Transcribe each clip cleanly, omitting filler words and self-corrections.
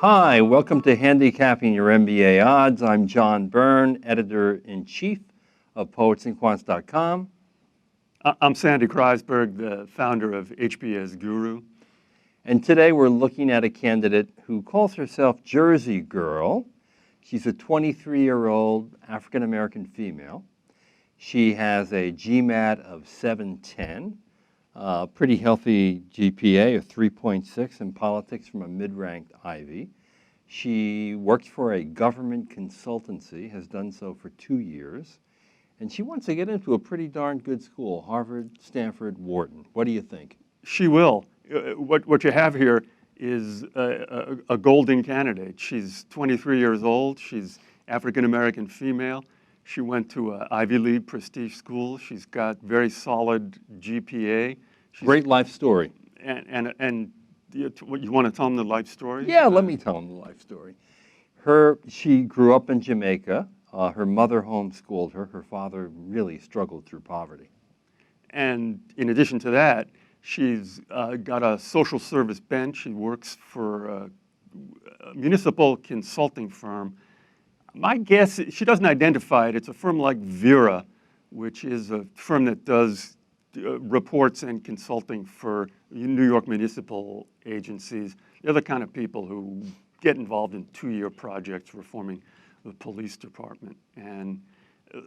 Hi, welcome to Handicapping Your MBA Odds. I'm John Byrne, Editor-in-Chief of PoetsandQuants.com. I'm Sandy Kreisberg, the founder of HBS Guru. And today we're looking at a candidate who calls herself Jersey Girl. She's a 23-year-old African-American female. She has a GMAT of 710, pretty healthy GPA of 3.6 in politics from a mid-ranked Ivy. She works for a government consultancy, has done so for 2 years, and she wants to get into a pretty darn good school, Harvard, Stanford, Wharton. What do you think? She will. What you have here is a golden candidate. She's 23 years old. She's African-American female. She went to an Ivy League prestige school. She's got very solid GPA. Great life story. And you want to tell them the life story? Yeah, let me tell them the life story. She grew up in Jamaica. Her mother homeschooled her. Her father really struggled through poverty. And in addition to that, she's got a social service bent. She works for a municipal consulting firm. My guess, she doesn't identify it. It's a firm like Vera, which is a firm that does reports and consulting for New York municipal agencies. They're the kind of people who get involved in 2-year projects reforming the police department. And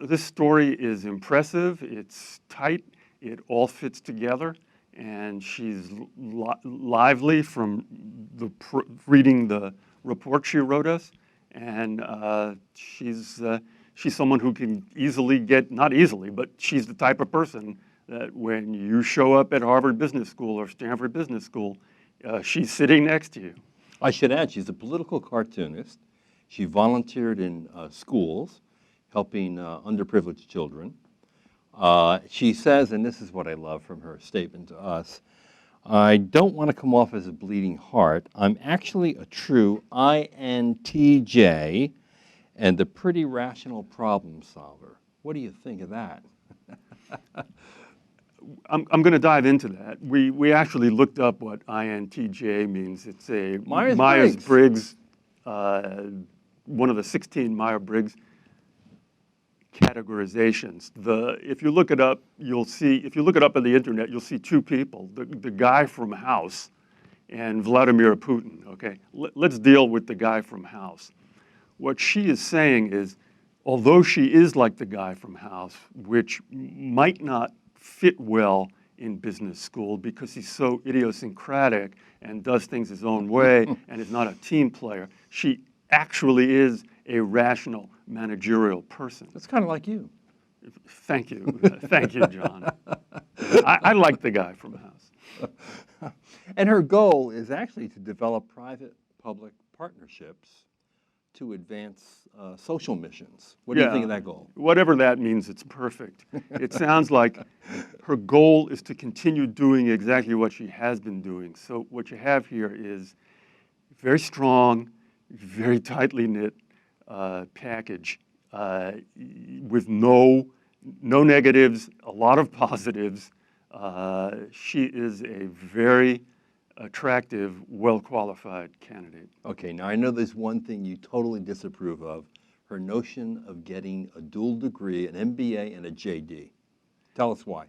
this story is impressive. It's tight. It all fits together. And she's lively from reading the report she wrote us. And she's someone who can easily get, not easily, but she's the type of person that when you show up at Harvard Business School or Stanford Business School, she's sitting next to you. I should add, she's a political cartoonist. She volunteered in schools, helping underprivileged children. She says, and this is what I love from her statement to us, I don't want to come off as a bleeding heart. I'm actually a true INTJ and a pretty rational problem solver. What do you think of that? I'm going to dive into that. We actually looked up what INTJ means. It's a Myers-Briggs, one of the 16 Myers-Briggs categorizations. If you look it up, you'll see. If you look it up on the internet, you'll see two people: the guy from House and Vladimir Putin. Okay, let's deal with the guy from House. What she is saying is, although she is like the guy from House, which might not fit well in business school because he's so idiosyncratic and does things his own way and is not a team player, she actually is a rational managerial person. That's kind of like you. Thank you. Thank you, John. I like the guy from House. And her goal is actually to develop private-public partnerships to advance social missions. What do you think of that goal? Whatever that means, it's perfect. It sounds like her goal is to continue doing exactly what she has been doing. So what you have here is very strong, very tightly knit package with no negatives, a lot of positives. She is a very attractive, well-qualified candidate. Okay, now I know there's one thing you totally disapprove of, her notion of getting a dual degree, an MBA and a JD. Tell us why.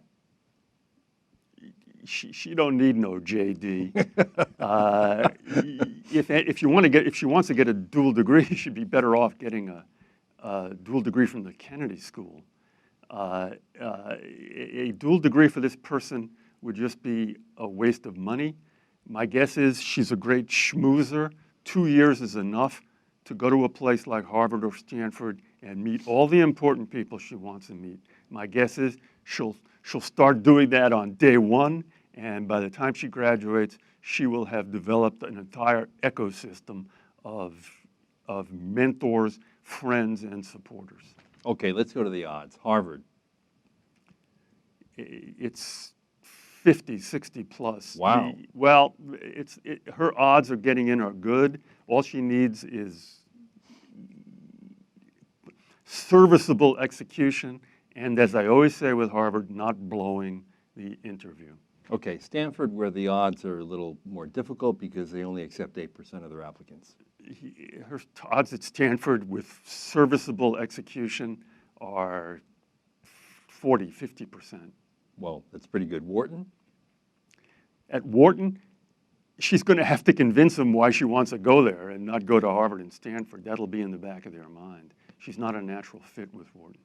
She don't need no JD. If she wants to get a dual degree, she should be better off getting a dual degree from the Kennedy School. A dual degree for this person would just be a waste of money. My guess is she's a great schmoozer. 2 years is enough to go to a place like Harvard or Stanford and meet all the important people she wants to meet. My guess is she'll start doing that on day one, and by the time she graduates, she will have developed an entire ecosystem of mentors, friends, and supporters. Okay, let's go to the odds. Harvard. It's 50, 60 plus. Wow. Her odds of getting in are good. All she needs is serviceable execution, and as I always say with Harvard, not blowing the interview. Okay, Stanford, where the odds are a little more difficult because they only accept 8% of their applicants. Her odds at Stanford with serviceable execution are 40, 50%. Well, that's pretty good. Wharton? At Wharton, she's going to have to convince them why she wants to go there and not go to Harvard and Stanford. That'll be in the back of their mind. She's not a natural fit with Wharton.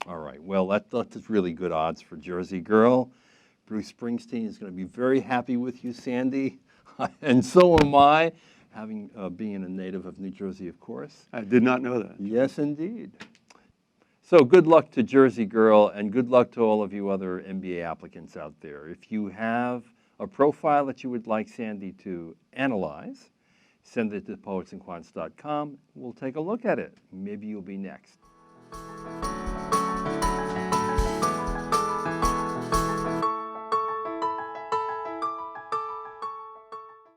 All right, well, that's really good odds for Jersey Girl. Bruce Springsteen is going to be very happy with you, Sandy, and so am I, having being a native of New Jersey, of course. I did not know that. Yes, indeed. So good luck to Jersey Girl, and good luck to all of you other MBA applicants out there. If you have a profile that you would like Sandy to analyze, send it to poetsandquants.com. We'll take a look at it. Maybe you'll be next.